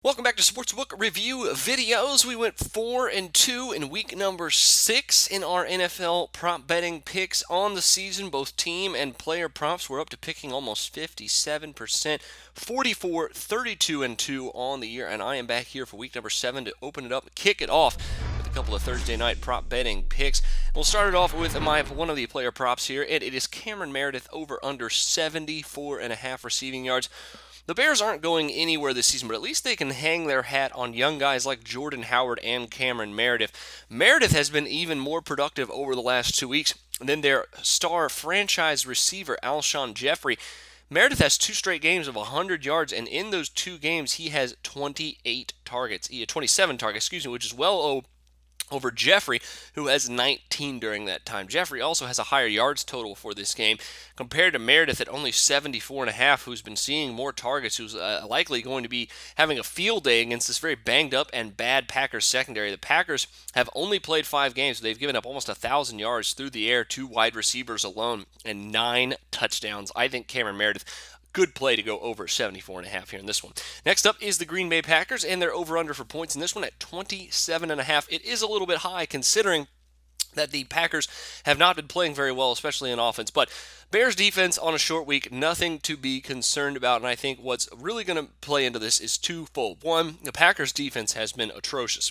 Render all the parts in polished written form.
Welcome back to Sportsbook Review Videos. We went 4-2 in week number 6 in our NFL prop betting picks on the season. Both team and player props were up to picking almost 57%, 44, 32-2 on the year. And I am back here for week number 7 to open it up, kick it off with a couple of Thursday night prop betting picks. We'll start it off with one of the player props here, and it is Cameron Meredith over under 74.5 receiving yards. The Bears aren't going anywhere this season, but at least they can hang their hat on young guys like Jordan Howard and Cameron Meredith. Meredith has been even more productive over the last 2 weeks than their star franchise receiver, Alshon Jeffrey. Meredith has 2 straight games of 100 yards, and in those 2 games, he has 27 targets, which is well over Jeffrey, who has 19 during that time. Jeffrey also has a higher yards total for this game compared to Meredith at only 74.5, who's been seeing more targets, who's likely going to be having a field day against this very banged up and bad Packers secondary. The Packers have only played 5 games, so they've given up almost 1,000 yards through the air, 2 wide receivers alone, and 9 touchdowns. I think Cameron Meredith, good play to go over 74.5 here in this one. Next up is the Green Bay Packers, and they're over-under for points in this one at 27.5. It is a little bit high considering that the Packers have not been playing very well, especially in offense. But Bears defense on a short week, nothing to be concerned about. And I think what's really going to play into this is twofold. One, the Packers defense has been atrocious.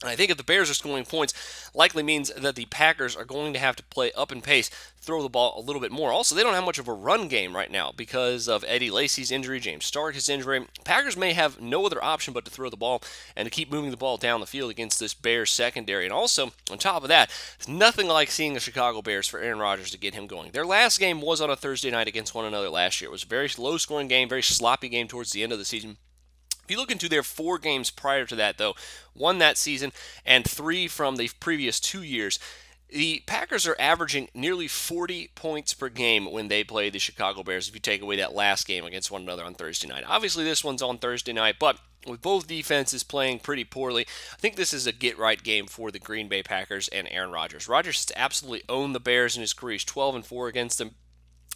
And I think if the Bears are scoring points, likely means that the Packers are going to have to play up in pace, throw the ball a little bit more. Also, they don't have much of a run game right now because of Eddie Lacy's injury, James Stark's injury. Packers may have no other option but to throw the ball and to keep moving the ball down the field against this Bears secondary. And also, on top of that, it's nothing like seeing the Chicago Bears for Aaron Rodgers to get him going. Their last game was on a Thursday night against one another last year. It was a very low-scoring game, very sloppy game towards the end of the season. If you look into their 4 games prior to that, though, 1 that season and 3 from the previous 2 years, the Packers are averaging nearly 40 points per game when they play the Chicago Bears if you take away that last game against one another on Thursday night. Obviously, this one's on Thursday night, but with both defenses playing pretty poorly, I think this is a get-right game for the Green Bay Packers and Aaron Rodgers. Rodgers has absolutely owned the Bears in his career. He's 12-4 against them.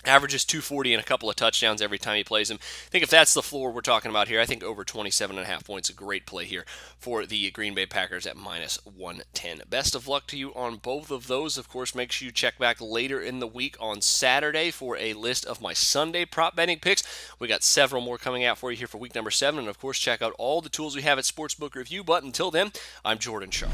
Averages 240 and a couple of touchdowns every time he plays him. I think if that's the floor we're talking about here, I think over 27.5 points, a great play here for the Green Bay Packers at minus 110. Best of luck to you on both of those. Of course, make sure you check back later in the week on Saturday for a list of my Sunday prop betting picks. We got several more coming out for you here for week number 7. And of course, check out all the tools we have at Sportsbook Review. But until then, I'm Jordan Sharp.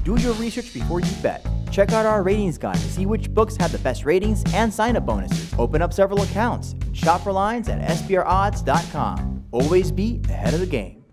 Do your research before you bet. Check out our ratings guide to see which books have the best ratings and sign-up bonuses. Open up several accounts and shop for lines at sbrodds.com. Always be ahead of the game.